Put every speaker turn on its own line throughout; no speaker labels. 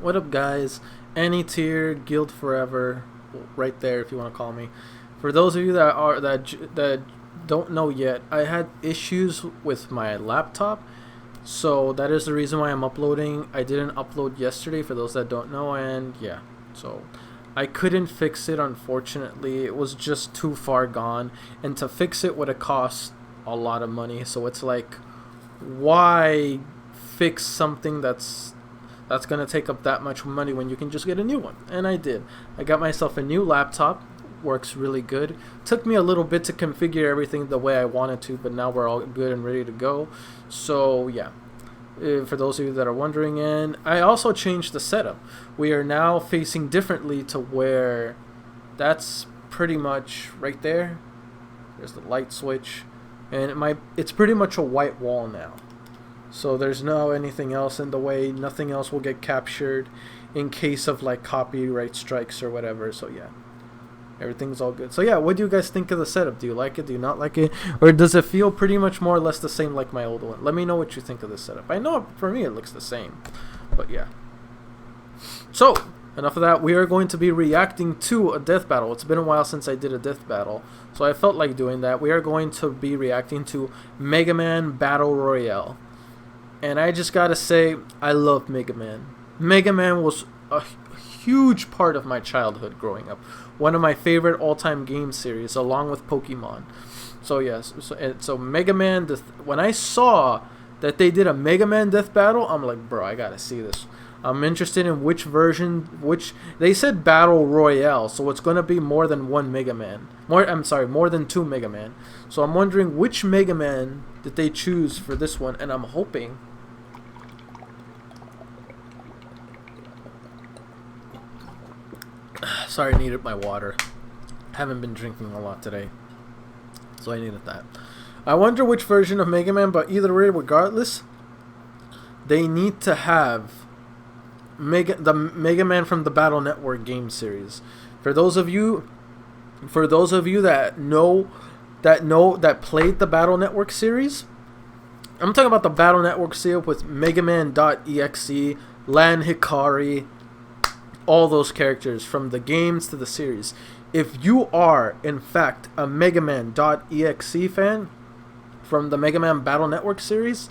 What up, guys? Any tier, guild forever, right there if you want to call me. For those of you that don't know yet, I had issues with my laptop, so that is the reason why I'm uploading. I didn't upload yesterday, for those that don't know, and yeah, so I couldn't fix it, unfortunately. It was just too far gone, and to fix it would have cost a lot of money. So it's like, why fix something that's gonna take up that much money when you can just get a new one? And I did. I got myself a new laptop. Works really good. Took me a little bit to configure everything the way I wanted to, but now we're all good and ready to go. So yeah, for those of you that are wondering. And I also changed the setup. We are now facing differently to where that's pretty much right there. There's the light switch, and it's pretty much a white wall now. So there's no anything else in the way. Nothing else will get captured in case of like copyright strikes or whatever. So yeah, everything's all good. So yeah, what do you guys think of the setup? Do you like it? Do you not like it? Or does it feel pretty much more or less the same like my old one? Let me know what you think of the setup. I know for me it looks the same, but yeah. So enough of that. We are going to be reacting to a death battle. It's been a while since I did a death battle, so I felt like doing that. We are going to be reacting to Megaman Battle Royale. And I just gotta say, I love Megaman. Megaman was a huge part of my childhood growing up. One of my favorite all-time game series, along with Pokemon. So yes, so Megaman. When I saw that they did a Megaman death battle, I'm like, bro, I gotta see this. I'm interested in which version. They said Battle Royale, so it's gonna be more than one Megaman. More than two Megaman. So I'm wondering which Megaman did they choose for this one, and I'm hoping. Sorry, I needed my water. Haven't been drinking a lot today, so I needed that. I wonder which version of Mega Man, but either way, regardless, they need to have the Mega Man from the Battle Network game series. For those of you that played the Battle Network series, I'm talking about the Battle Network series with Megaman.EXE, Lan Hikari, all those characters from the games to the series. If you are in fact a Megaman.EXE fan from the Mega Man Battle Network series,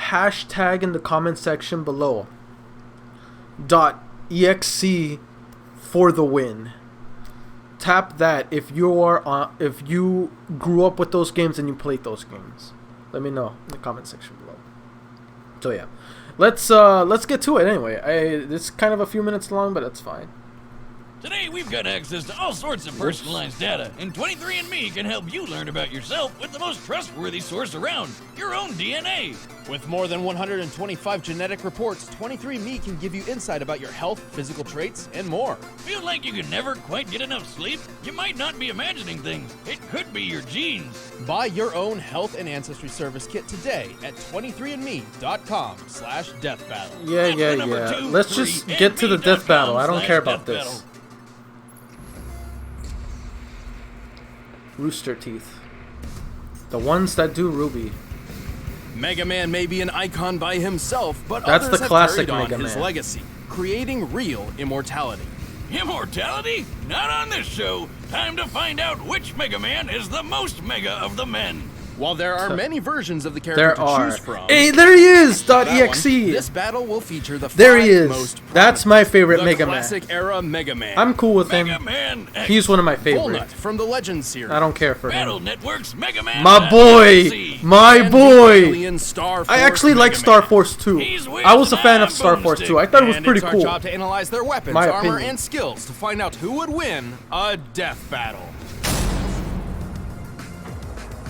hashtag in the comment section below .exe for the win. Tap that if you grew up with those games and you played those games. Let me know in the comment section below. So yeah, let's get to it anyway. It's kind of a few minutes long, but it's fine.
Today we've got access to all sorts of personalized data, and 23andMe can help you learn about yourself with the most trustworthy source around, your own DNA.
With more than 125 genetic reports, 23andMe can give you insight about your health, physical traits, and more.
Feel like you can never quite get enough sleep? You might not be imagining things. It could be your genes.
Buy your own health and ancestry service kit today at 23andme.com/deathbattle.
Yeah. Let's just get to the death battle. I don't care about this. Rooster Teeth. The ones that do Ruby.
Mega Man may be an icon by himself, but
that's
others
the classic
have carried
Mega
on his
Man
legacy, creating real immortality.
Immortality? Not on this show. Time to find out which Mega Man is the most mega of the men.
While there are many versions of the character to choose from,
hey, there he is! .exe.
This battle will feature the
there he is.
Most
that's my favorite Mega Man.
Classic era Mega Man.
I'm cool with him. He's one of my favorites.
Walnut from the Legends series.
I don't care for
Battle
him.
Network's Mega Man.
My boy, my boy. I actually like Star
Man.
Force 2. I was a fan of Star Force 2. I thought it was pretty cool.
It's our job to analyze their weapons,
my
armor,
opinion.
and skills to find out who would win a death battle.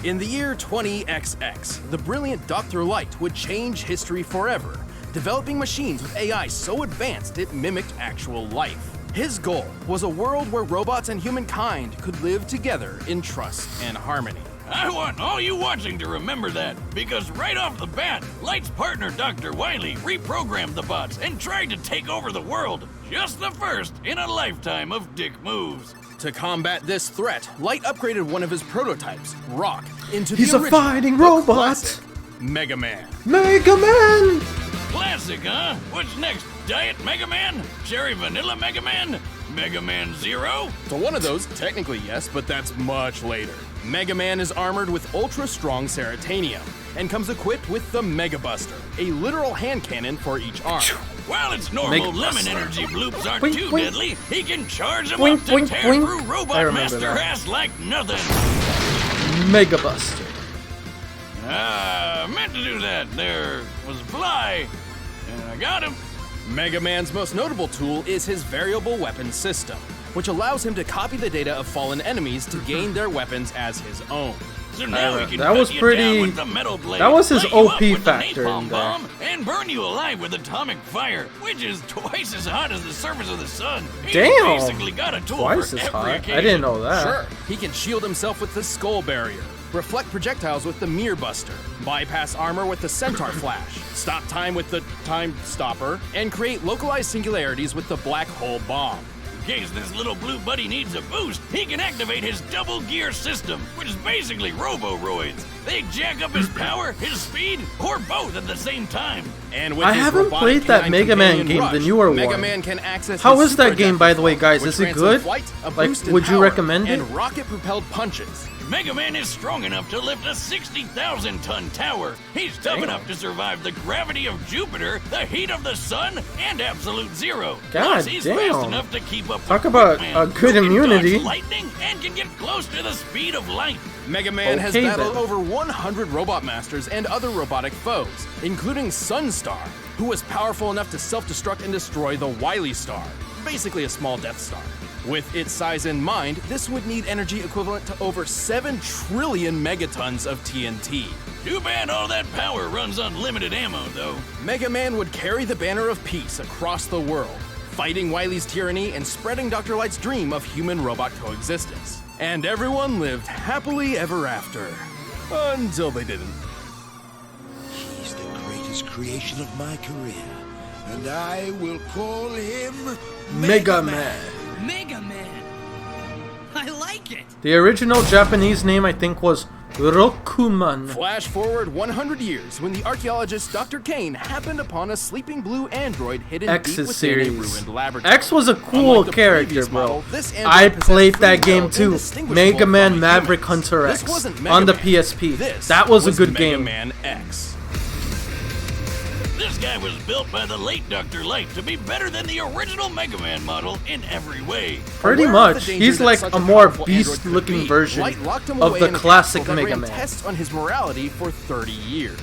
In the year 20XX, the brilliant Dr. Light would change history forever, developing machines with AI so advanced it mimicked actual life. His goal was a world where robots and humankind could live together in trust and harmony.
I want all you watching to remember that, because right off the bat, Light's partner Dr. Wily reprogrammed the bots and tried to take over the world. Just the first in a lifetime of dick moves.
To combat this threat, Light upgraded one of his prototypes, Rock, into
He's
the
a fighting robot!
Mega Man.
Mega Man!
Classic Classic, huh? What's next? Diet Megaman? Cherry Vanilla Megaman? Megaman Zero?
To one of those, technically yes, but that's much later. Mega Man is armored with ultra-strong Ceratanium and comes equipped with the Mega Buster, a literal hand cannon for each arm.
While its normal
Mega
lemon
Buster.
energy bloops aren't
Boink,
too
boink.
deadly, he can charge them
Boink,
up to
boink,
tear
boink.
through
I
Robot
remember
Master
that.
ass like nothing.
Mega Buster.
Meant to do that. There was a fly, and I got him.
Mega Man's most notable tool is his variable weapon system, which allows him to copy the data of fallen enemies to gain their weapons as his own.
So now he can
that
cut
was
you
pretty-
down with the metal blade,
that was his
light you up
OP
with the
factor
napalm
in there.
bomb, and burn you alive with atomic fire, which is twice as hot as the surface of the sun. He's
Damn!
basically got a tool
Twice
for
as
every
hot.
occasion.
I didn't know that.
Sure, he can shield himself with the Skull Barrier, reflect projectiles with the Mirror Buster, bypass armor with the Centaur Flash, stop time with the Time Stopper, and create localized singularities with the Black Hole Bomb.
In case this little blue buddy needs a boost, he can activate his double gear system, which is basically Roboroids. They jack up his power, his speed, or both at the same time.
And with
I
his
haven't
robotic
played that
canine
Mega Man
companion
game,
Rush,
the newer
Mega
one.
Man can access
How
his
is that
super
game, by the way, guys?
which
Is it
grants him
good?
Flight, a
Like,
boost in
would you
power,
recommend it?
and rocket-propelled punches.
Mega Man is strong enough to lift a 60,000-ton tower. He's tough
Damn.
enough to survive the gravity of Jupiter, the heat of the sun, and absolute zero.
God
Plus, he's fast
damn.
enough to keep up
Talk
with
about
Quickman,
a good
who can
immunity.
dodge lightning and can get close to the speed of light.
Mega Man has
Okay,
battled
then.
over 100 Robot Masters and other robotic foes, including Sunstar, who was powerful enough to self-destruct and destroy the Wily Star, basically a small Death Star. With its size in mind, this would need energy equivalent to over 7 trillion megatons of TNT.
Too bad all that power runs on limited ammo, though.
Mega Man would carry the banner of peace across the world, fighting Wily's tyranny and spreading Dr. Light's dream of human-robot coexistence. And everyone lived happily ever after. Until they didn't.
He's the greatest creation of my career, and I will call him
Mega Man.
Mega Man. I like it.
The original Japanese name, I think, was Rokuman.
Flash forward 100 years when the archaeologist Dr. Kane happened upon a sleeping blue android hidden deep
X's
within
series.
a ruined laboratory.
X was a cool
Unlike the
character,
previous
bro.
model, this android
I
possessed
played
free
that
will
game
and
too.
distinguishable
Mega Man
from
Maverick
humans.
Hunter
This
X
wasn't Mega
on the
Man.
PSP.
This
That was a good
Mega
game.
Man X.
This guy was built by the late Dr. Light to be better than the original Mega Man model in every way.
Pretty
Aware of the
much.
danger
He's
that
like
such
a more
powerful android could
beast-looking
be,
version
Light locked him
of
away
the
in a
classic
capsule that
Mega
ran
Man.
tests on his morality for 30 years.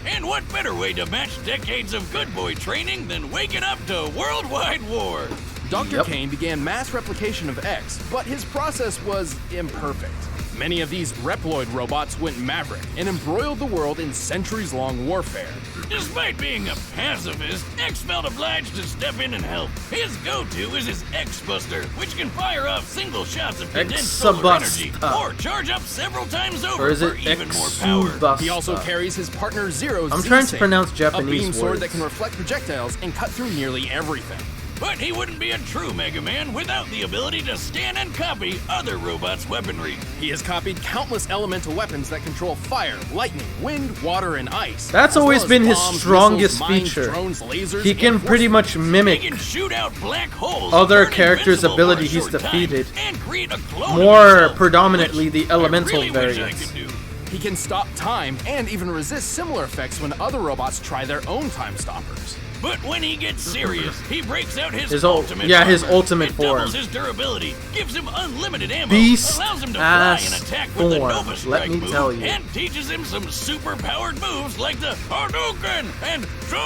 And what better way to match decades of good boy training than waking up to worldwide war?
Dr.
Yep.
Kane began mass replication of X, but his process was imperfect. Many of these Reploid robots went maverick and embroiled the world in centuries-long warfare.
Despite being a pacifist, X felt obliged to step in and help. His go-to is his X-Buster, which can fire off single shots of condensed solar energy,
X-Buster.
or charge up several times over
Or is
for
it
even more power.
Exubuster?
He also carries his partner Zero's
I'm trying to
Z-Sync,
pronounce
a
Japanese
beam sword
words.
that can reflect projectiles and cut through nearly everything.
But he wouldn't be a true Mega Man without the ability to scan and copy other robots' weaponry.
He has copied countless elemental weapons that control fire, lightning, wind, water, and ice.
That's
as well
always
as
been his
bombs,
strongest
missiles, mines,
feature.
drones, lasers,
He can
and
pretty
force
much
He
mimic
can shoot out black holes,
other
turn
characters'
invincible
ability
for a
he's
short time,
defeated.
and create a clone of
More
himself,
predominantly
which
the elemental
I really wish I
variants.
could do.
He can stop time and even resist similar effects when other robots try their own time stoppers.
But when he gets serious, he breaks out his
ul-
ultimate
yeah, his
armor.
ultimate
It
form.
doubles his durability, gives him unlimited ammo,
Beast
allows him to fly
ass
and attack with the
form,
Nova
let
Strike
me
move,
tell you.
and teaches him some super-powered moves like the Hadouken and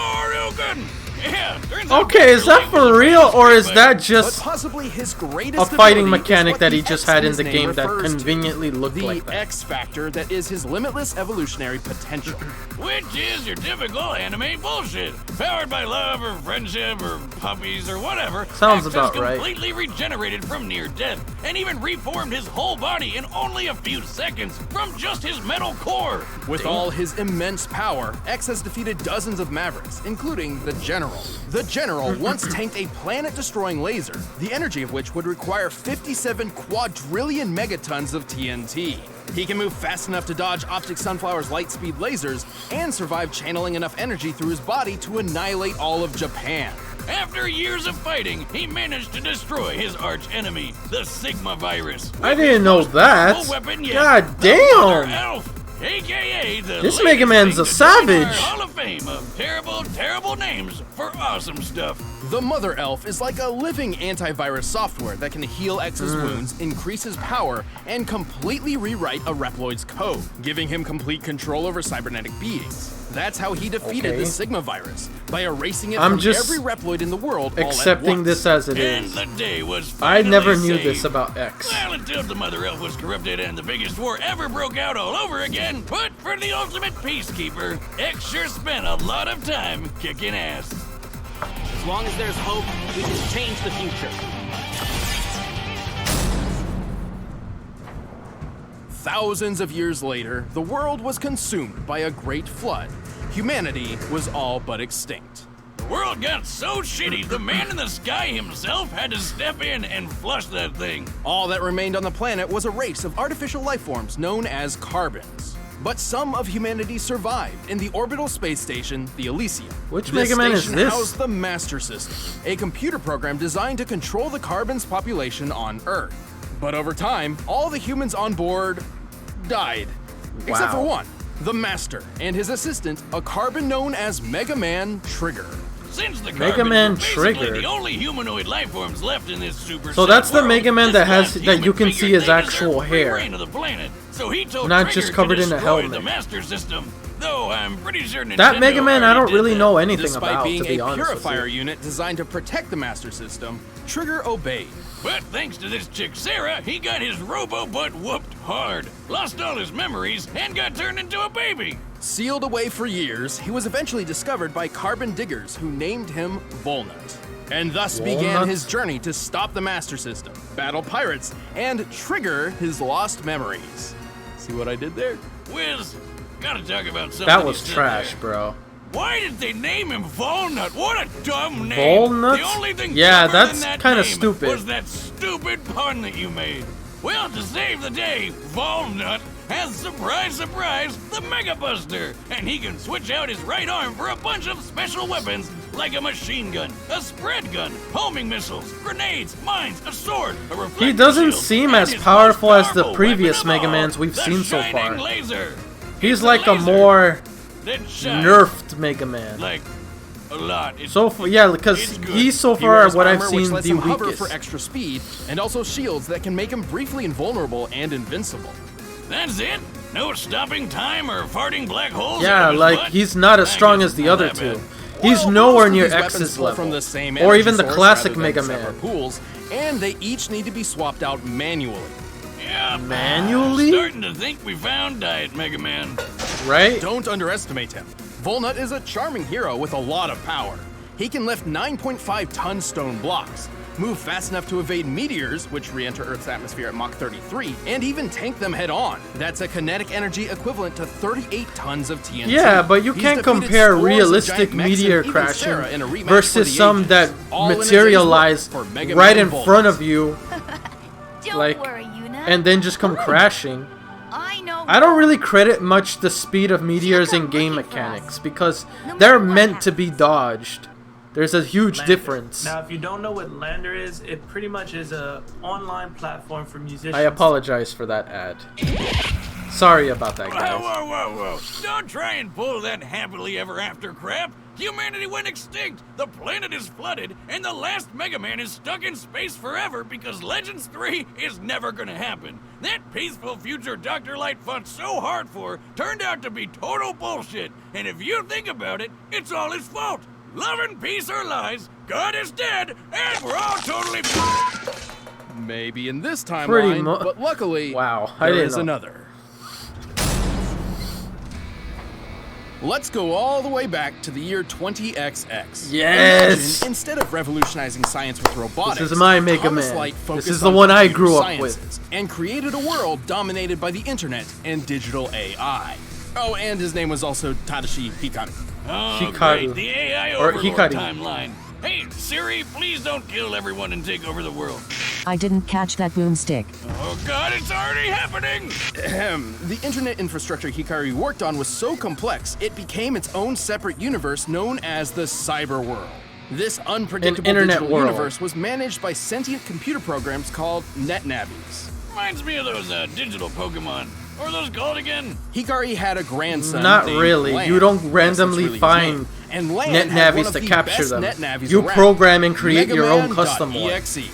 Shoryuken. Yeah, turns out
Okay, is
Dr.
that
Light was
for
a
real,
famous
or is
street
that
fighter.
But
just
possibly his
a
greatest
fighting
ability is
mechanic
what
that he
the
just
X
had in
his
the
name
game that
refers to.
conveniently looked
The
like that?
X factor that is his limitless evolutionary potential.
Which is your typical anime bullshit. Powered by love or friendship or puppies or whatever.
Sounds
X
about
has
right.
completely regenerated from near death and even reformed his whole body in only a few seconds from just his metal core.
With all his immense power, X has defeated dozens of Mavericks, including the General. The General once tanked a planet-destroying laser, the energy of which would require 57 quadrillion megatons of TNT. He can move fast enough to dodge Optic Sunflower's light-speed lasers and survive channeling enough energy through his body to annihilate all of Japan.
After years of fighting, he managed to destroy his arch enemy, the Sigma virus.
I didn't know that. God damn!
Elf, aka the
This
latest
Mega Man's
thing
a
to join our
savage.
Hall of Fame of terrible, terrible names for awesome stuff.
The Mother Elf is like a living antivirus software that can heal X's wounds, increase his power, and completely rewrite a Reploid's code, giving him complete control over cybernetic beings. That's how he defeated the Sigma virus, by erasing it from
just
every Reploid in the world all at
accepting
once.
this as it
And
is.
the day was
I
finally
never knew
saved.
this about X.
Well, until the Mother Elf was corrupted and the biggest war ever broke out all over again. But for the ultimate peacekeeper, X sure spent a lot of time kicking ass.
As long as there's hope, we can change the future.
Thousands of years later, the world was consumed by a great flood. Humanity was all but extinct.
The world got so shitty, the man in the sky himself had to step in and flush that thing.
All that remained on the planet was a race of artificial life forms known as carbons. But some of humanity survived in the orbital space station, the Elysium.
Which
This
Mega Man is
station
this?
housed the Master System, a computer program designed to control the carbons population on Earth. But over time, all the humans on board died. Except for
Wow.
one, the Master, and his assistant, a carbon known as Megaman Trigger.
Since the
Mega
carbons
Man
were basically
Trigger.
the only humanoid life forms left in this super
So
set
that's the
world,
Mega Man
this
that has-
last
that
human
you can see
figured
his
they
actual
deserved free
hair.
reign of the planet. So he told
Not
Trigger
just covered
to
in a
destroy
helmet.
the Master System. Though I'm pretty sure Nintendo
That Mega Man I
already
don't
did
really
that.
know anything
Despite
about,
being
to be
a
honest with
purifier
you.
unit designed to protect the Master System, Trigger obeyed.
But thanks to this chick Sarah, he got his robo-butt whooped hard, lost all his memories, and got turned into a baby.
Sealed away for years, he was eventually discovered by carbon diggers who named him Volnut. And thus began
Walnut?
his journey to stop the Master System, battle pirates, and trigger his lost memories. See what I did there?
Wiz, gotta talk about something
That
you
was
said
trash,
there.
bro.
Why did they name him Volnut? What a dumb name!
Volnut?
The only thing
Yeah,
dumber
that's
than that
kinda
name
stupid.
was that stupid pun that you made. Well, to save the day, Volnut has, surprise, surprise, the Mega Buster, and he can switch out his right arm for a bunch of special weapons like a machine gun, a spread gun, homing missiles, grenades, mines, a sword, a reflector
He doesn't
shield,
seem
and
as
his
powerful
most
as the
powerful
previous
weapon of
Mega
all,
Mans we've
the
seen so
shining
far.
Laser.
He's
It's
like a
laser
more
that shines
nerfed Mega Man.
like a lot.
So far, yeah, because
It's good.
he's so
He
far
wears
what I've
armor which
seen
lets
the
him hover
weakest.
for extra speed, and also shields that can make him briefly invulnerable and invincible.
That's it? No stopping time or farting black holes?
Yeah,
out of his
like
butt?
he's not as
I
strong
guess
as the
not
other
that
two.
bad.
He's
Well,
nowhere
most of
near
these weapons
X's
pull
level,
from the same
or
energy
even the
source
classic
rather than
Mega
separate
Man.
pools, and they each need to be swapped out manually.
Yeah,
Manually?
starting to think we found Diet Mega Man.
Right?
Don't underestimate him. Volnut is a charming hero with a lot of power. He can lift 9.5 ton stone blocks, move fast enough to evade meteors, which re-enter Earth's atmosphere at Mach 33, and even tank them head-on. That's a kinetic energy equivalent to 38 tons of TNT.
Yeah, but you
He's
can't
defeated
compare
scores of
realistic
giant mechs
meteor
and even
crashing
Sarah in a rematch for
versus
the
some
ages,
that
all in a day's
materialize
work for Mega
right
Man
in
Volnut.
front of you
Don't
Like,
worry, Yuna.
and then just come crashing.
I know.
I don't really credit much the speed of meteors in game mechanics because they're meant to be dodged. There's a huge
Lander.
difference.
Now, if you don't know what Lander is, it pretty much is a online platform for musicians.
I apologize for that ad. Sorry about that,
Whoa,
guys.
whoa, whoa, whoa. Don't try and pull that happily ever after crap. Humanity went extinct, the planet is flooded, and the last Mega Man is stuck in space forever because Legends 3 is never gonna happen. That peaceful future Dr. Light fought so hard for turned out to be total bullshit. And if you think about it, it's all his fault. Love and peace are lies, God is dead, and we're all totally...
Maybe in this
Pretty
timeline,
mu-
but luckily,
Wow, I
there
didn't
is
know.
another. Let's go all the way back to the year 20XX.
Yes!
Imagine, instead of revolutionizing science with robotics,
This is my Mega
Thomas
Man.
Light
This
focused
is the
on
one I
computer
grew up
sciences
with.
and created a world dominated by the internet and digital AI. Oh, and his name was also Tadashi Hikaru.
Oh,
Hikaru.
great, the AI
Or
overlord
Hikari.
timeline. Hey, Siri, please don't kill everyone and take over the world.
I didn't catch that boomstick.
Oh god, it's already happening!
The internet infrastructure Hikari worked on was so complex, it became its own separate universe known as the cyber world. This unpredictable
internet
digital
world.
universe was managed by sentient computer programs called netnavies.
Reminds me of those digital Pokemon. What are those called again?
Hikari had a grandson
Not
named
really.
Lan.
You don't
Yes, that's
randomly
really his
find
name. And Lan
net
had one
navies
of
to
the
capture
best
them.
net navies
You
around,
program and create your own custom one.
Megaman.EXE.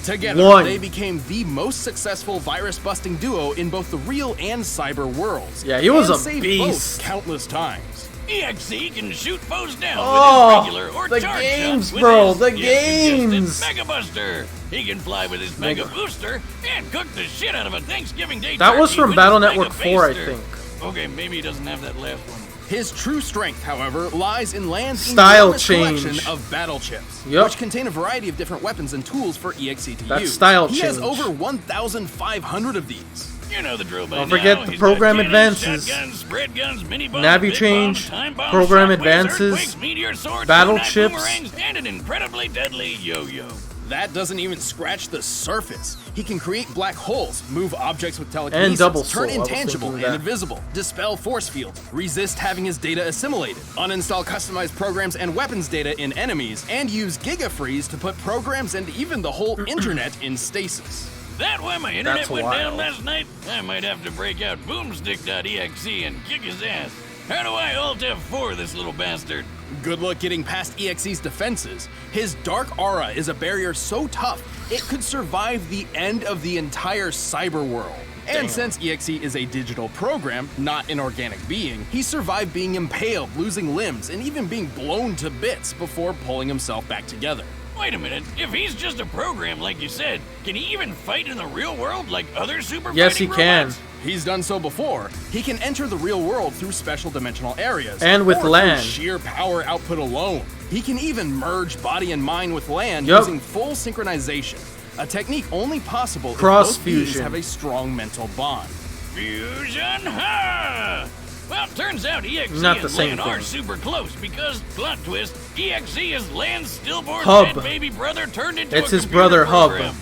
Together,
One.
they became the most successful virus-busting duo in both the real and cyber worlds.
Yeah, he was
and
a
saved
beast.
both countless times.
EXE can shoot foes down
Oh,
with his regular or
the
charge
games,
shots with
bro,
his
the
suggested
games.
Mega Buster. He can fly with his Mega Booster and cook the shit out of a Thanksgiving Day
That was
turkey
from
with
Battle
his
Network
Mega
4, I
Baster.
think.
Okay, maybe he doesn't have that last one.
His true strength, however, lies in Lan's
Style
enormous
change.
collection of battle chips,
Yep.
which contain a variety of different weapons and tools for EXE to
That's
use.
style
he has
change.
over 1,500 of these.
You know the drill by
Don't
now.
forget the
He's
program
got cannons,
advances.
shotguns, spread guns, mini bombs,
Navi
big
change,
bombs, time bombs,
program
shockwaves,
advances,
earthquakes, meteor swords,
battle
Zonite
chips.
boomerangs, and an incredibly deadly yo-yo.
That doesn't even scratch the surface. He can create black holes, move objects with telekinesis,
And double
turn
soul. I was
intangible
thinking
and
that.
invisible, dispel force fields, resist having his data assimilated, uninstall customized programs and weapons data in enemies, and use Gigafreeze to put programs and even the whole internet in stasis.
That why my internet
That's
went down
wild.
last night? I might have to break out boomstick.exe and kick his ass. How do I Alt F4 this little bastard?
Good luck getting past EXE's defenses. His dark aura is a barrier so tough, it could survive the end of the entire cyber world. And since EXE is a digital program, not an organic being, he survived being impaled, losing limbs, and even being blown to bits before pulling himself back together.
Wait a minute, if he's just a program like you said, can he even fight in the real world like other super
Yes, he
fighting
can.
robots?
He's done so before. He can enter the real world through special dimensional areas.
And with
or through
Lan.
sheer power output alone. He can even merge body and mind with Lan
Yup.
using full synchronization. A technique only possible
Cross
if both beings
fusion.
have a strong mental bond.
Fusion, ha! Well, turns out EXE
Not the
and
same
Lan are
thing.
super close because, plot twist, EXE is Lan's stillborn
Hub.
dead baby brother turned into
It's
a
his
computer
brother, Hub.
program.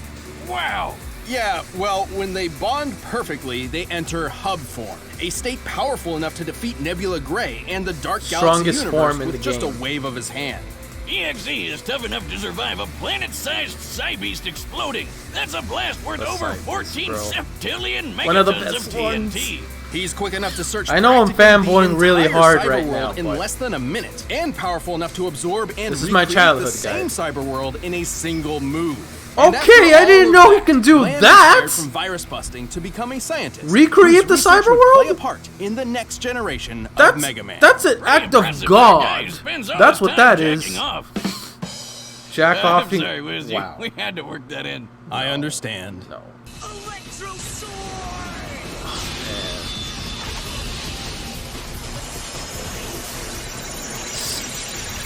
Wow.
Yeah, well, when they bond perfectly, they enter hub form, a state powerful enough to defeat Nebula Gray and the Dark Galaxy
Strongest
universe
form in
with
the
just
game.
a wave of his hand.
EXE is tough enough to survive a planet-sized Psybeast exploding. That's a blast worth
The
over
Psybeast,
14
bro.
septillion megatons
One of the
of
best
TNT.
He's quick enough to search
I know I'm
practically
fanboying
the
really
entire
hard
cyber
right
world
now,
in
but-
less than a minute, and powerful enough to absorb and
This is my
recreate
childhood,
the same
guys.
cyber world in a single move. And
Okay,
after
I
all
didn't
of
know he
that,
can do
Lan
that.
retired from virus busting to become a scientist.
Recreate
whose
the
research
cyber
would play
world?
a part in the next generation
That's
of Mega Man.
that's an
Pretty
act of
impressive for a guy who
God.
spends all
That's
his
what
time
that is.
jacking off.
Jack off.
I'm sorry, Wizzy.
Wow.
We had to work that in.
I understand.
No.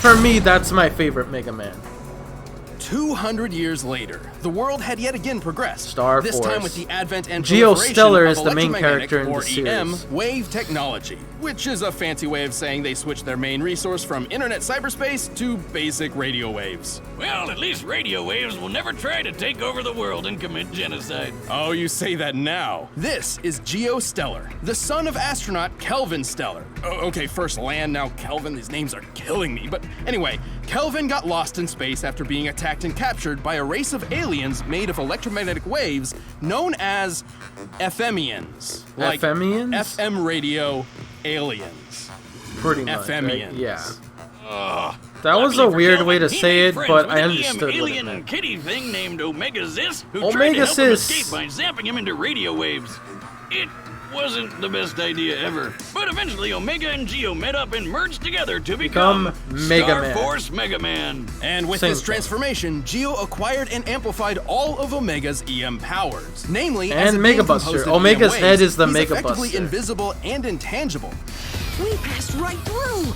For me, that's my favorite Mega Man.
200 years later, the world had yet again progressed.
Star
this
Force.
time with the advent and
Geostellar
proliferation
is
of
the main
electromagnetic,
character in the
or EM,
series.
wave technology, which is a fancy way of saying they switched their main resource from internet cyberspace to basic radio waves.
Well, at least radio waves will never try to take over the world and commit genocide.
Oh, you say that now. This is Geostellar, the son of astronaut Kelvin Stellar. Okay, first Lan, now Kelvin. These names are killing me. But anyway, Kelvin got lost in space after being attacked and captured by a race of aliens made of electromagnetic waves known as FMians. Like
FMians?
FM radio aliens.
Pretty much. Right?
FMians.
Yeah. That was
Luckily
a
for
weird
Kelvin,
way to
he
say
made
it,
friends
but
with
I
an
understood what it
alien
meant.
kitty thing named Omega-Zis, who
Omega
tried to help him
Sis.
escape by zapping him into radio waves. It wasn't the best idea ever, but eventually Omega and Geo met up and merged together to become
Mega
Star
Man.
Force Mega Man.
And with
Same
this
thing.
transformation, Geo acquired and amplified all of Omega's EM powers. Namely,
And
as a
Mega
being
Buster.
composed of
Omega's
EM
head
waves,
is the
he's
Mega
effectively
Buster.
invisible and intangible.
We passed right through.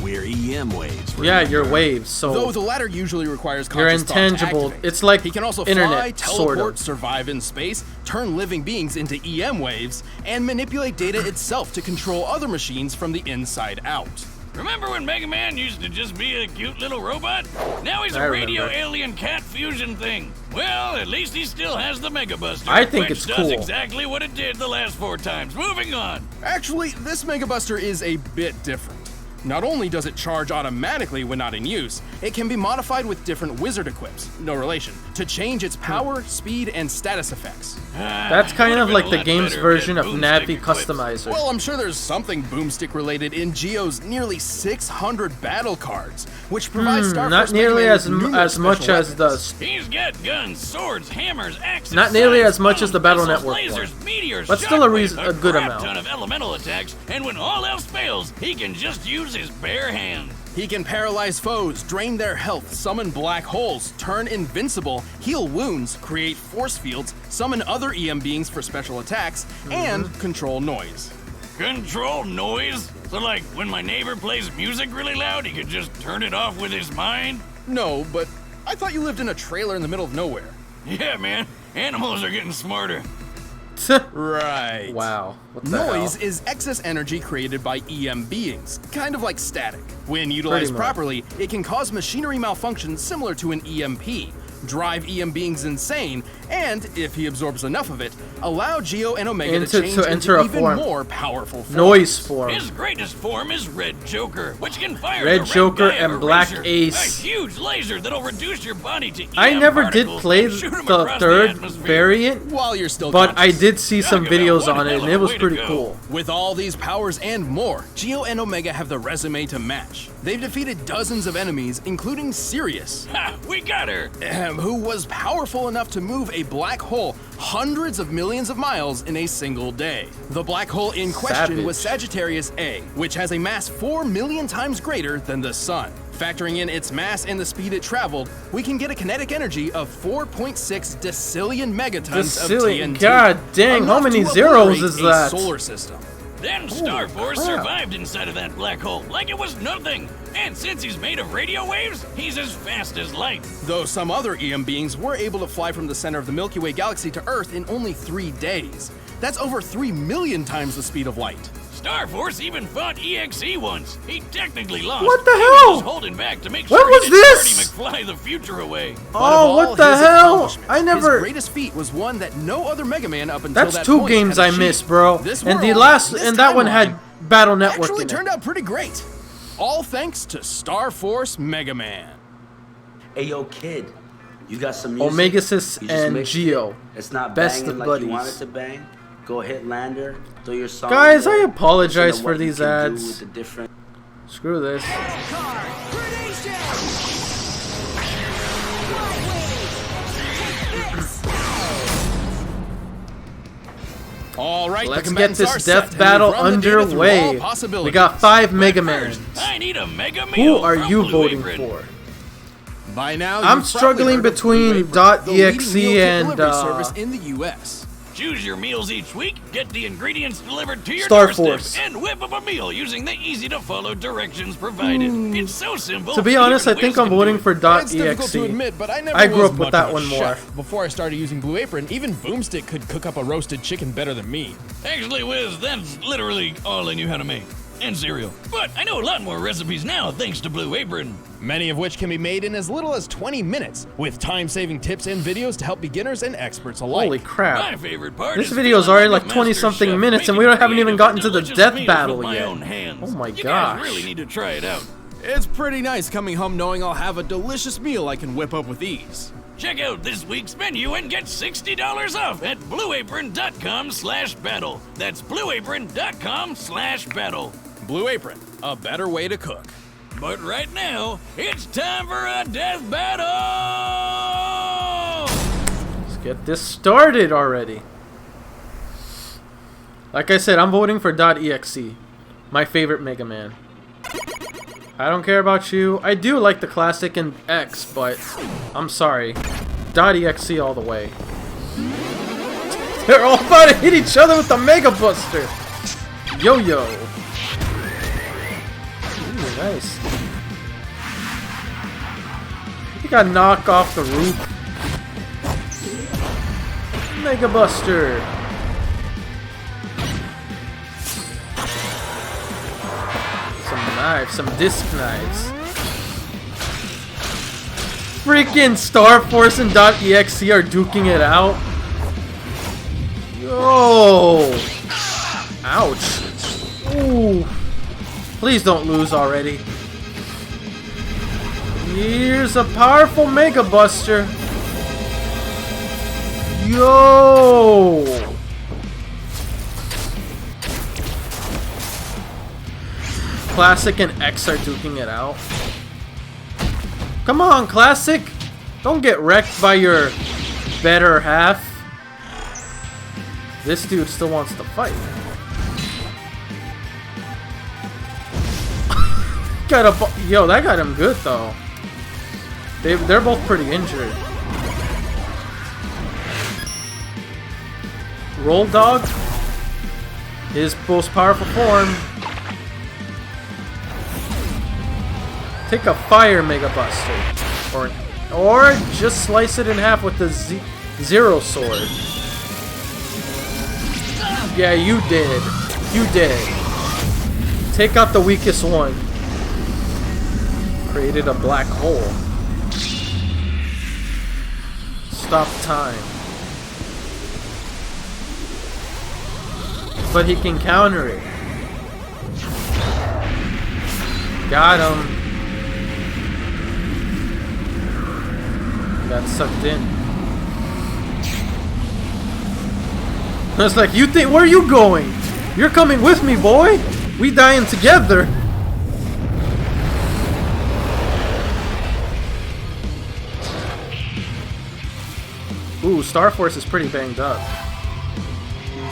We're EM waves.
Yeah, your waves. So
Though the latter usually requires
You're
conscious thought to
intangible.
activate.
It's like
he can also
internet,
fly,
sort
teleport,
of.
survive in space, turn living beings into EM waves, and manipulate data itself to control other machines from the inside out.
Remember when Megaman used to just be a cute little robot? Now he's
I
a radio
remember.
alien cat fusion thing. Well, at least he still has the Mega Buster,
I think
which
it's
does
cool.
exactly what it did the last 4 times. Moving on.
Actually, this Mega Buster is a bit different. Not only does it charge automatically when not in use, it can be modified with different wizard equips, no relation, to change its power, speed, and status effects.
That's kind of like the game's version of Navi
Customizer.
Customizer.
Well, I'm sure there's something Boomstick related in Geo's nearly 600 battle cards, which provides Star
not
Force
nearly
Megaman
as
with numerous
much
special
as
weapons.
He's got guns, swords, hammers, axes.
Not nearly
scythes,
as much as the
bombs,
Battle
missiles,
Network
lasers,
one.
meteors,
But still a
shockwaves,
a good
crap
amount.
ton of elemental attacks, and when all else fails, he can just use his bare hands.
He can paralyze foes, drain their health, summon black holes, turn invincible, heal wounds, create force fields, summon other EM beings for special attacks, and control noise.
Control noise? So like, when my neighbor plays music really loud, he can just turn it off with his mind?
No, but I thought you lived in a trailer in the middle of nowhere.
Yeah, man. Animals are getting smarter.
Right.
Wow. What the
Noise
hell?
is excess energy created by EM beings, kind of like static. When utilized
much.
properly, it can cause machinery malfunction similar to an EMP, drive EM beings insane, and, if he absorbs enough of it, allow Geo and Omega to change
enter a
into even
form.
more powerful forms.
Noise form.
His greatest form is Red Joker, which can fire
Red
the
Joker
red
and Black
eraser,
Ace.
a huge laser that'll reduce your body to
I
EM
never did
particles
play
and shoot 'em
the
across
third
atmosphere.
variant,
While you're still
but I
conscious.
did see some
Talk about
videos
one
on it,
hell
and
of
it
a
was
way to
pretty
go.
cool.
With all these powers and more, Geo and Omega have the resume to match. They've defeated dozens of enemies, including Sirius,
Ha! We got her!
who was powerful enough to move a black hole hundreds of millions of miles in a single day. The black hole in question was
Savage.
Sagittarius A, which has a mass 4 million times greater than the Sun. Factoring in its mass and the speed it traveled, we can get a kinetic energy of 4.6 decillion megatons
Decillion.
of TNT.
God dang, how
enough
many
to
zeros
obliterate
is
a
that?
solar system.
Then Star Force
crap.
survived inside of that black hole like it was nothing. And since he's made of radio waves, he's as fast as light.
Though some other EM beings were able to fly from the center of the Milky Way galaxy to Earth in only 3 days. That's over 3 million times the speed of light.
Star Force even fought EXE once. He technically lost.
What the
He
hell?
was just holding back to make
What
sure
was
he didn't
this?
Marty McFly the future away.
But of
Oh,
all
what the
his
hell?
accomplishments,
I never.
His greatest feat was one that no other Mega Man up until
That's
that
2
point
games
had
I
achieved.
missed, bro.
This
And the
world,
last,
this
and that one had
timeline,
Battle Network
actually
in
turned
it.
out pretty great. All thanks to Star Force Mega Man.
Hey, yo, kid, you got some music?
Omegasis
You just
and
mixed
Geo.
it. It's not
Best
banging
of
like
buddies.
you want it to bang. Go hit Lander, throw your song.
Guys,
in
I
there,
apologize
listen to
for
what you
these
can do
ads.
with the different.
Screw this.
All right,
Let's
the
get
combatants are
this
set,
death
and
battle
we've run the data through all
underway. We
possibilities.
got 5
But
Megamans.
first, I need a mega
Who
meal
are
from
you
Blue
voting
Apron.
for?
By now,
I'm
you've
struggling
probably heard of Blue
between
Apron, the leading
.exe
meal kit
and,
delivery service in the U.S.
Choose your meals each week, get the ingredients delivered to your
Star
doorstep,
Force.
and whip up a meal using the easy-to-follow directions provided. It's so simple.
To be honest, I
even
think
Wiz
I'm
can
voting
do it.
for
It's difficult
.exe.
to admit, but I never
I grew
was
up with
much
that
of a
one more.
chef. Before I started using Blue Apron, even Boomstick could cook up a roasted chicken better than me.
Actually, Wiz, that's literally all I knew how to make. And cereal. But I know a lot more recipes now thanks to Blue Apron.
Many of which can be made in as little as 20 minutes, with time-saving tips and videos to help beginners and experts alike.
Holy crap.
My favorite part
This
is
video is
feeling
already
like
like
a
20
master
something
chef,
minutes and
making
we haven't even
creative
gotten
and
to the
delicious
death
meals
battle
with my
yet.
own hands.
Oh my
You
gosh.
guys really need to try it out.
It's pretty nice coming home knowing I'll have a delicious meal I can whip up with ease.
Check out this week's menu and get $60 off at blueapron.com/battle. That's blueapron.com/battle.
Blue Apron, a better way to cook.
But right now, it's time for a death battle!
Let's get this started already. Like I said, I'm voting for .exe. My favorite Mega Man. I don't care about you. I do like the classic and X, but I'm sorry. .exe all the way. They're all about to hit each other with the Mega Buster. Yo-yo. Ooh, nice. You got knocked off the roof. Mega Buster. Some knives, some disc knives. Freaking Star Force and .EXE are duking it out. Yo! Ouch. Ooh. Please don't lose already. Here's a powerful Mega Buster. Yo! Classic and X are duking it out. Come on, Classic! Don't get wrecked by your better half. This dude still wants to fight. Yo, that got him good though. They're both pretty injured. Roll Dog, his most powerful form. Take a fire Mega Buster, or just slice it in half with the Zero Sword. Yeah, you did. You did. Take out the weakest one. Created a black hole. Stop time. But he can counter it. Got him. Got sucked in. It's like, you think, where are you going? You're coming with me, boy. We dying together. Ooh, Star Force is pretty banged up.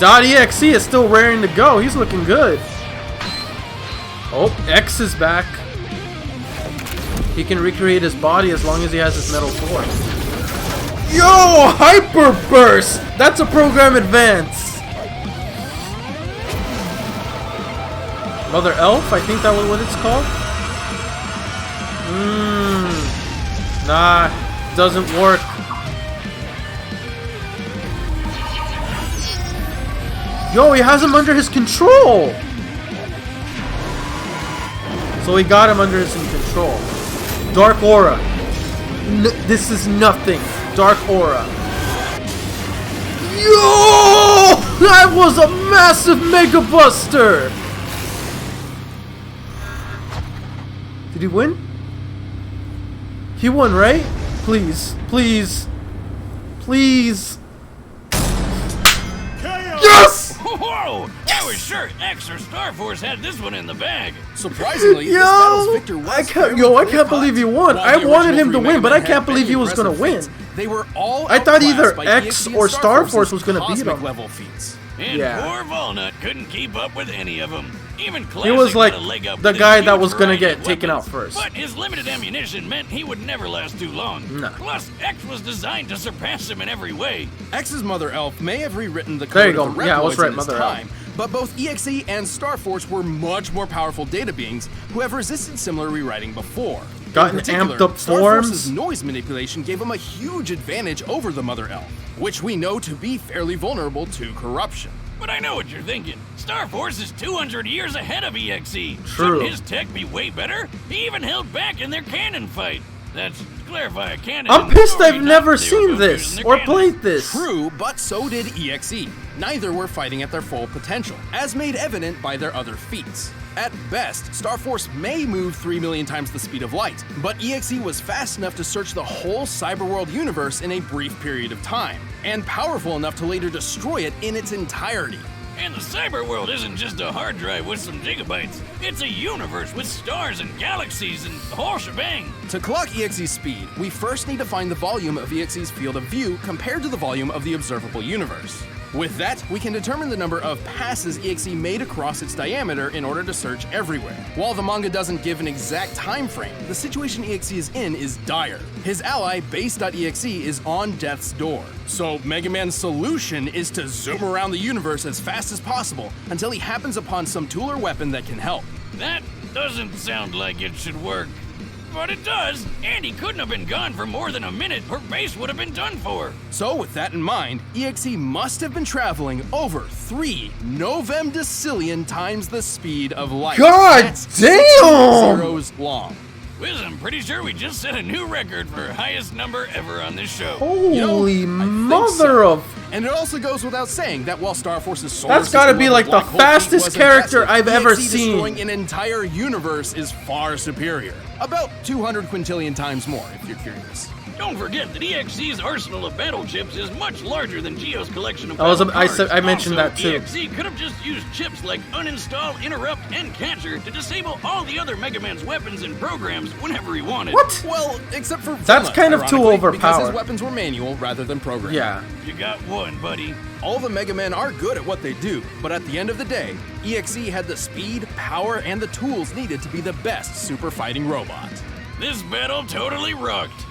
.EXE is still raring to go. He's looking good. Oh, X is back. He can recreate his body as long as he has his metal form. Yo, Hyper Burst! That's a program advance. Mother Elf, I think that was what it's called. Nah, doesn't work. Yo, he has him under his control. So he got him under his control. Dark Aura. This is nothing. Dark Aura. Yo! That was a massive Mega Buster! Did he win? He won, right? Please. Please. Please. Yes!
Whoa! I was sure X or Star Force had this one in the bag.
Surprisingly, this battle's victor was
I can't believe he won. I wanted him to win, but I can't believe he was gonna win.
They were all
I thought either
by
X
EXE
or
and
Star Force was gonna beat him.
level feats.
And
Yeah.
poor Walnut couldn't keep up with any of them. Even
He
Classic
was like
had a leg up
the
with
guy
his
that
huge
was gonna
variety
get
of
taken out
weapons.
first.
But his limited ammunition meant he would never last too long.
Nah.
Plus, X was designed to surpass him in every way.
X's Mother Elf may have rewritten the
There
code
you
of
go.
the
Yeah, I was
Reploids
right,
in his
Mother Elf.
time, but both EXE and Star Force were much more powerful data beings who have resisted similar rewriting before.
Got
In
an
particular,
amped up
Star
forms.
Force's noise manipulation gave him a huge advantage over the Mother Elf, which we know to be fairly vulnerable to corruption.
But I know what you're thinking. Star Force is 200 years ahead of EXE.
True.
Shouldn't his tech be way better? He even held back in their cannon fight. That's to clarify a cannon.
I'm
in the
pissed
story,
I've
not
never
they were
seen
both
this
using their
or
cannons.
played this.
True, but so did EXE. Neither were fighting at their full potential, as made evident by their other feats. At best, Star Force may move 3 million times the speed of light, but EXE was fast enough to search the whole cyberworld universe in a brief period of time, and powerful enough to later destroy it in its entirety.
And the cyber world isn't just a hard drive with some gigabytes. It's a universe with stars and galaxies and the whole shebang.
To clock EXE's speed, we first need to find the volume of EXE's field of view compared to the volume of the observable universe. With that, we can determine the number of passes EXE made across its diameter in order to search everywhere. While the manga doesn't give an exact time frame, the situation EXE is in is dire. His ally, Base.EXE, is on death's door. So Megaman's solution is to zoom around the universe as fast as possible until he happens upon some tool or weapon that can help.
That doesn't sound like it should work. But it does, and he couldn't have been gone for more than a minute. Her base would have been done for.
So with that in mind, EXE must have been traveling over 3 novemdecillion times the speed of light.
God
That's
damn!
16 zeros long.
Wiz, I'm pretty sure we just set a new record for highest number ever on this show.
Holy
I think
mother
so.
of...
And it also goes without saying that while Star Force's solar
That's gotta
system
be
of
like the
black hole fleet
fastest
was
character
impressive,
I've ever
EXE
seen.
destroying an entire universe is far superior. About 200 quintillion times more, if you're curious.
Don't forget that EXE's arsenal of battle chips is much larger than Geo's collection of
I
battle cards.
I mentioned
Also,
that too.
EXE could have just used chips like Uninstall, Interrupt, and Catcher to disable all the other Mega Man's weapons and programs whenever he wanted.
What?
Well, except for
That's
Velma,
kind of too
ironically, because
overpowered.
his weapons were manual rather than programmed.
Yeah.
You got one, buddy.
All the Mega Men are good at what they do, but at the end of the day, EXE had the speed, power, and the tools needed to be the best super fighting robot.
This battle totally rocked,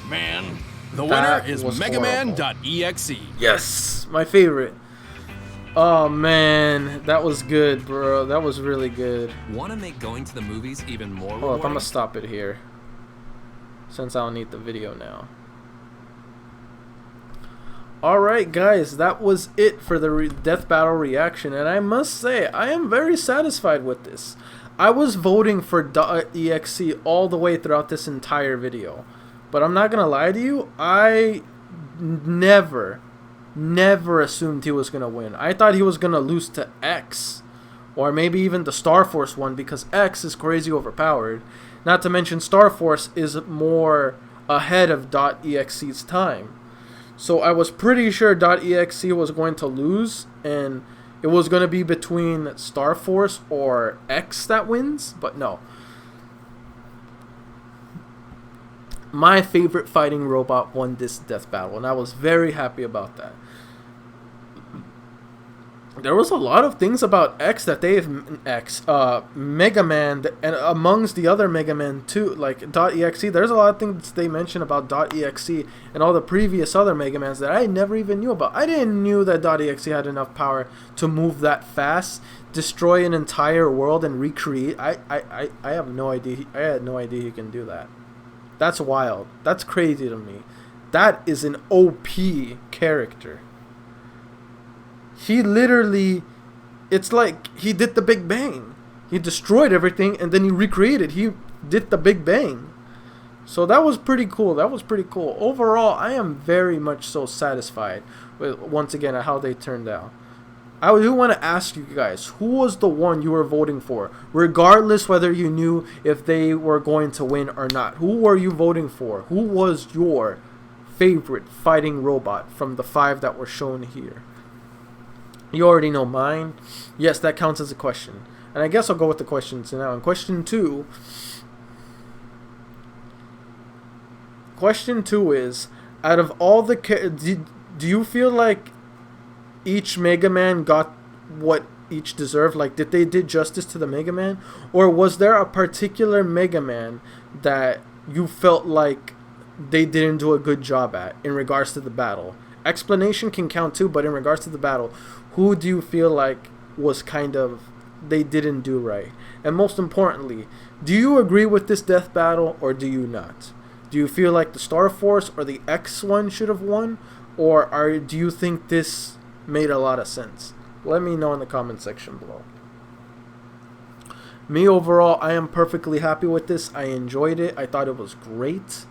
man.
The
That
winner is
was
Megaman.EXE.
Yes, my favorite. Oh man, that was good, bro. That was really good.
Want to make going to the movies even more
Hold
rewarding?
up, I'm gonna stop it here, since I don't need the video now. Alright guys, that was it for the death battle reaction, and I must say, I am very satisfied with this. I was voting for .exe all the way throughout this entire video, but I'm not gonna lie to you, I never assumed he was gonna win. I thought he was gonna lose to X, or maybe even the Star Force one, because X is crazy overpowered. Not to mention Star Force is more ahead of .exe's time. So I was pretty sure .exe was going to lose, and it was going to be between Star Force or X that wins, but no. My favorite fighting robot won this death battle, and I was very happy about that. There was a lot of things about X that Mega Man, and amongst the other Mega Man too, like .exe. There's a lot of things they mention about .exe and all the previous other Mega Mans that I never even knew about. I didn't knew that .exe had enough power to move that fast, destroy an entire world, and recreate. I have no idea. I had no idea he can do that. That's wild. That's crazy to me. That is an OP character. He literally, it's like he did the Big Bang. He destroyed everything and then he recreated. He did the Big Bang. So that was pretty cool. That was pretty cool. Overall, I am very much so satisfied with, once again, how they turned out. I do want to ask you guys, who was the one you were voting for? Regardless whether you knew if they were going to win or not. Who were you voting for? Who was your favorite fighting robot from the 5 that were shown here? You already know mine. Yes, that counts as a question. And I guess I'll go with the questions now. And question 2. Question 2 is, out of all the... Do you feel like each Mega Man got what each deserved? Like, did they did justice to the Mega Man? Or was there a particular Mega Man that you felt like they didn't do a good job at in regards to the battle? Explanation can count too, but in regards to the battle, who do you feel like was kind of they didn't do right? And most importantly, do you agree with this death battle or do you not? Do you feel like the Star Force or the X one should have won, or do you think this made a lot of sense? Let me know in the comment section below. Me overall, I am perfectly happy with this. I enjoyed it. I thought it was great,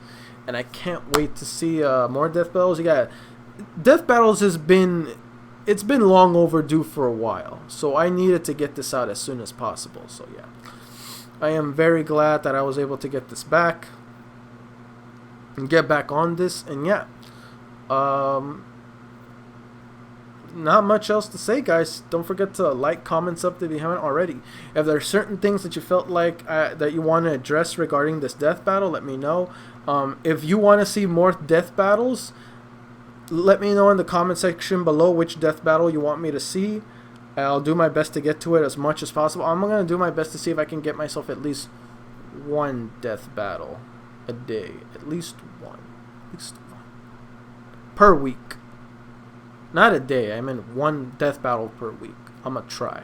and I can't wait to see more death battles. Yeah, death battles has been long overdue for a while, so I needed to get this out as soon as possible. So yeah, I am very glad that I was able to get this back and get back on this. And yeah, not much else to say, guys. Don't forget to like, comment, sub if you haven't already. If there are certain things that you felt like that you want to address regarding this death battle, let me know. If you want to see more death battles, let me know in the comment section below which death battle you want me to see. I'll do my best to get to it as much as possible. I'm going to do my best to see if I can get myself at least one death battle a day. At least one. Per week. Not a day. I meant one death battle per week. I'm going to try.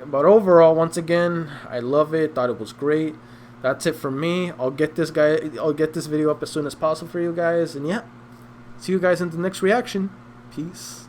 But overall, once again, I love it. Thought it was great. That's it from me. I'll get this video up as soon as possible for you guys. And yeah, see you guys in the next reaction. Peace.